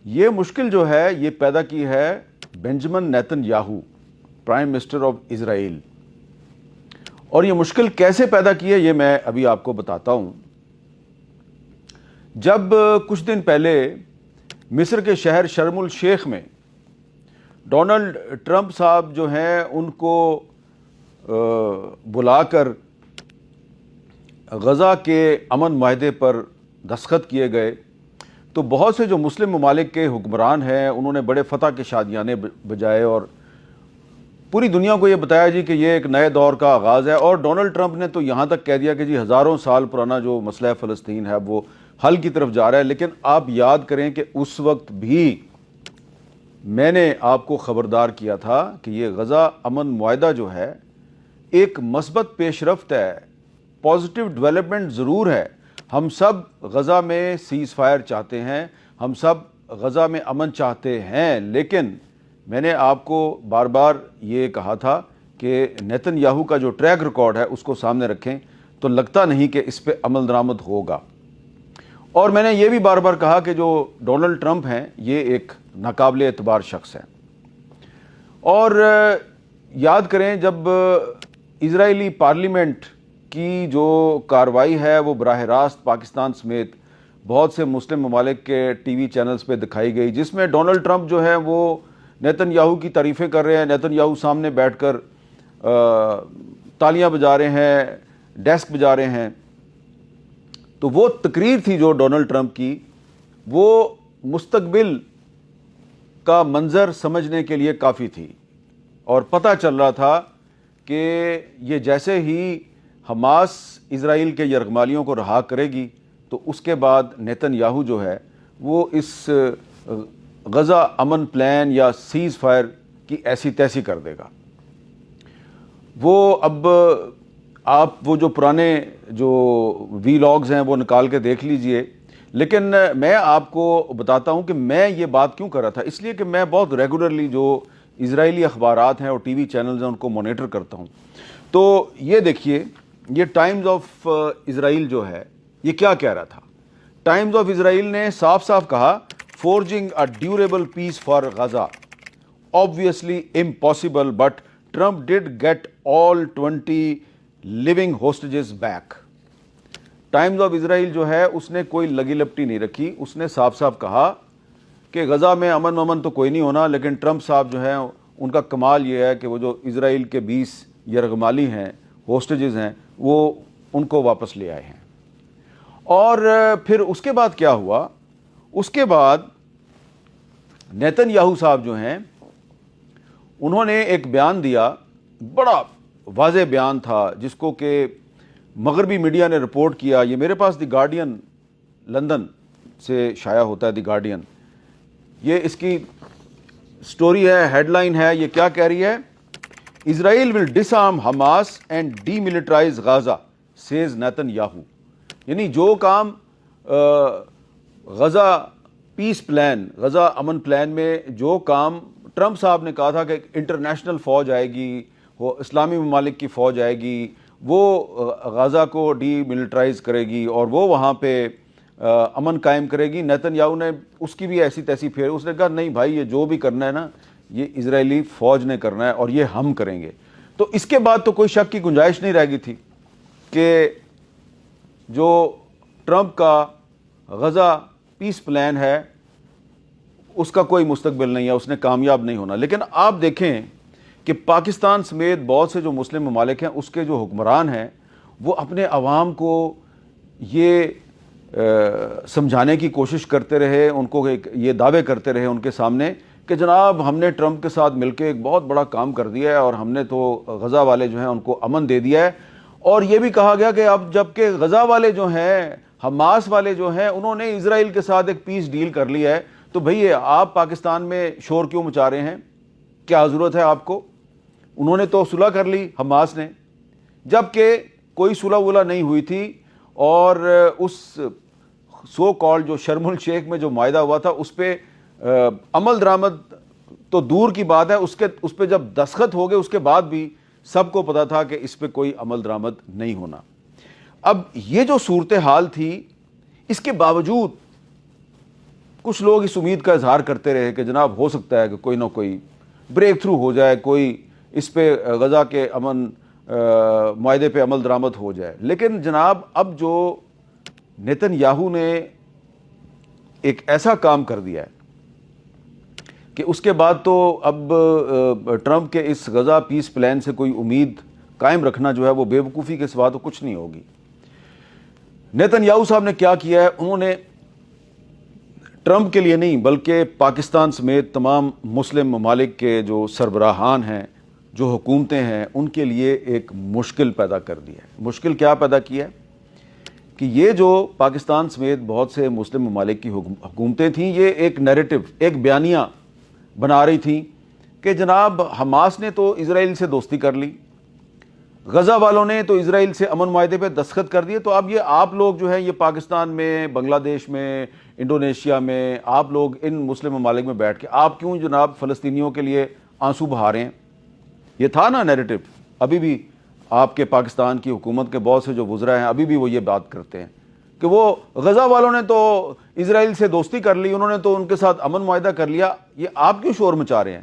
یہ مشکل جو ہے یہ پیدا کی ہے Benjamin Nitin Yahoo, prime minister of Israel. اور یہ مشکل کیسے پیدا کی ہے یہ میں ابھی آپ کو بتاتا ہوں. جب کچھ دن پہلے مصر کے شہر شرم الشیخ میں ڈونلڈ ٹرمپ صاحب جو ہیں ان کو بلا کر غزہ کے امن معاہدے پر دستخط کیے گئے تو بہت سے جو مسلم ممالک کے حکمران ہیں انہوں نے بڑے فتح کے شادیانے بجائے اور پوری دنیا کو یہ بتایا جی کہ یہ ایک نئے دور کا آغاز ہے. اور ڈونلڈ ٹرمپ نے تو یہاں تک کہہ دیا کہ جی ہزاروں سال پرانا جو مسئلہ فلسطین ہے وہ حل کی طرف جا رہا ہے. لیکن آپ یاد کریں کہ اس وقت بھی میں نے آپ کو خبردار کیا تھا کہ یہ غزہ امن معاہدہ جو ہے ایک مثبت پیش رفت ہے، پازیٹیو ڈیولپمنٹ ضرور ہے. ہم سب غزہ میں سیز فائر چاہتے ہیں، ہم سب غزہ میں امن چاہتے ہیں، لیکن میں نے آپ کو بار بار یہ کہا تھا کہ نیتن یاہو کا جو ٹریک ریکارڈ ہے اس کو سامنے رکھیں تو لگتا نہیں کہ اس پہ عمل درآمد ہوگا. اور میں نے یہ بھی بار بار کہا کہ جو ڈونلڈ ٹرمپ ہیں یہ ایک ناقابل اعتبار شخص ہے. اور یاد کریں جب اسرائیلی پارلیمنٹ کی جو کارروائی ہے وہ براہ راست پاکستان سمیت بہت سے مسلم ممالک کے ٹی وی چینلز پہ دکھائی گئی، جس میں ڈونلڈ ٹرمپ جو ہے وہ نیتن یاہو کی تعریفیں کر رہے ہیں، نیتن یاہو سامنے بیٹھ کر تالیاں بجا رہے ہیں، ڈیسک بجا رہے ہیں. تو وہ تقریر تھی جو ڈونلڈ ٹرمپ کی، وہ مستقبل کا منظر سمجھنے کے لیے کافی تھی اور پتہ چل رہا تھا کہ یہ جیسے ہی حماس اسرائیل کے یرغمالیوں کو رہا کرے گی تو اس کے بعد نیتن یاہو جو ہے وہ اس غزہ امن پلان یا سیز فائر کی ایسی تیسی کر دے گا. وہ اب آپ وہ جو پرانے جو وی لاگز ہیں وہ نکال کے دیکھ لیجئے. لیکن میں آپ کو بتاتا ہوں کہ میں یہ بات کیوں کر رہا تھا، اس لیے کہ میں بہت ریگولرلی جو اسرائیلی اخبارات ہیں اور ٹی وی چینلز ہیں ان کو مانیٹر کرتا ہوں. تو یہ دیکھیے یہ ٹائمز آف اسرائیل جو ہے یہ کیا کہہ رہا تھا. ٹائمز آف اسرائیل نے صاف صاف کہا forging a durable peace for Gaza obviously impossible but Trump did get all 20 living hostages back. Times of Israel جو ہے اس نے کوئی لگی لپٹی نہیں رکھی، اس نے صاف صاف کہا کہ غزہ میں امن تو کوئی نہیں ہونا، لیکن ٹرمپ صاحب جو ہیں ان کا کمال یہ ہے کہ وہ جو اسرائیل کے 20 یرغمالی ہیں، ہوسٹیجز ہیں، وہ ان کو واپس لے آئے ہیں. اور پھر اس کے بعد کیا ہوا، اس کے بعد نیتن یاہو صاحب جو ہیں انہوں نے ایک بیان دیا، بڑا واضح بیان تھا جس کو کہ مغربی میڈیا نے رپورٹ کیا. یہ میرے پاس دی گارڈین لندن سے شائع ہوتا ہے، دی گارڈین. یہ اس کی سٹوری ہے، ہیڈ لائن ہے، یہ کیا کہہ رہی ہے، اسرائیل ول ڈس آرم Hamas and D militarise Gaza Cs Nitin Yahoo. یعنی جو کام غزہ پیس پلان، غزہ امن پلان میں جو کام ٹرمپ صاحب نے کہا تھا کہ انٹرنیشنل فوج آئے گی، وہ اسلامی ممالک کی فوج آئے گی، وہ غزہ کو ڈی ملٹرائز کرے گی اور وہ وہاں پہ امن قائم کرے گی. نیتن یاہو نے اس کی بھی ایسی تیسی پھیر، اس نے کہا نہیں بھائی یہ جو بھی کرنا ہے نا یہ اسرائیلی فوج نے کرنا ہے اور یہ ہم کریں گے. تو اس کے بعد تو کوئی شک کی گنجائش نہیں رہ گئی تھی کہ جو ٹرمپ کا غزہ پیس پلان ہے اس کا کوئی مستقبل نہیں ہے، اس نے کامیاب نہیں ہونا. لیکن آپ دیکھیں کہ پاکستان سمیت بہت سے جو مسلم ممالک ہیں اس کے جو حکمران ہیں وہ اپنے عوام کو یہ سمجھانے کی کوشش کرتے رہے، ان کو یہ دعوے کرتے رہے ان کے سامنے کہ جناب ہم نے ٹرمپ کے ساتھ مل کے ایک بہت بڑا کام کر دیا ہے اور ہم نے تو غزہ والے جو ہیں ان کو امن دے دیا ہے. اور یہ بھی کہا گیا کہ اب جب کہ غزہ والے جو ہیں، حماس والے جو ہیں، انہوں نے اسرائیل کے ساتھ ایک پیس ڈیل کر لیا ہے تو بھئی آپ پاکستان میں شور کیوں مچا رہے ہیں، کیا ضرورت ہے آپ کو. انہوں نے تو صلح کر لی حماس نے، جبکہ کوئی صلح ولا نہیں ہوئی تھی. اور اس سو کال جو شرم الشیخ میں جو معاہدہ ہوا تھا اس پہ عمل درآمد تو دور کی بات ہے، اس پہ جب دستخط ہو گئے اس کے بعد بھی سب کو پتا تھا کہ اس پہ کوئی عمل درآمد نہیں ہونا. اب یہ جو صورتحال تھی اس کے باوجود کچھ لوگ اس امید کا اظہار کرتے رہے کہ جناب ہو سکتا ہے کہ کوئی نہ کوئی بریک تھرو ہو جائے، کوئی اس پہ غزہ کے امن معاہدے پہ عمل درآمد ہو جائے. لیکن جناب اب جو نیتن یاہو نے ایک ایسا کام کر دیا ہے کہ اس کے بعد تو اب ٹرمپ کے اس غزہ پیس پلان سے کوئی امید قائم رکھنا جو ہے وہ بے وقوفی کے سوا تو کچھ نہیں ہوگی. نیتن یاہو صاحب نے کیا کیا ہے، انہوں نے ٹرمپ کے لیے نہیں بلکہ پاکستان سمیت تمام مسلم ممالک کے جو سربراہان ہیں، جو حکومتیں ہیں، ان کے لیے ایک مشکل پیدا کر دی ہے. مشکل کیا پیدا کی ہے کہ یہ جو پاکستان سمیت بہت سے مسلم ممالک کی حکومتیں تھیں، یہ ایک نیریٹو، ایک بیانیہ بنا رہی تھیں کہ جناب حماس نے تو اسرائیل سے دوستی کر لی، غزہ والوں نے تو اسرائیل سے امن معاہدے پہ دستخط کر دیے، تو اب یہ آپ لوگ جو ہیں یہ پاکستان میں، بنگلہ دیش میں، انڈونیشیا میں، آپ لوگ ان مسلم ممالک میں بیٹھ کے آپ کیوں جناب فلسطینیوں کے لیے آنسو بہا رہے ہیں؟ یہ تھا نا نیریٹو. ابھی بھی آپ کے پاکستان کی حکومت کے بہت سے جو وزراء ہیں ابھی بھی وہ یہ بات کرتے ہیں کہ وہ غزہ والوں نے تو اسرائیل سے دوستی کر لی، انہوں نے تو ان کے ساتھ امن معاہدہ کر لیا. یہ آپ کیوں شور مچا رہے ہیں؟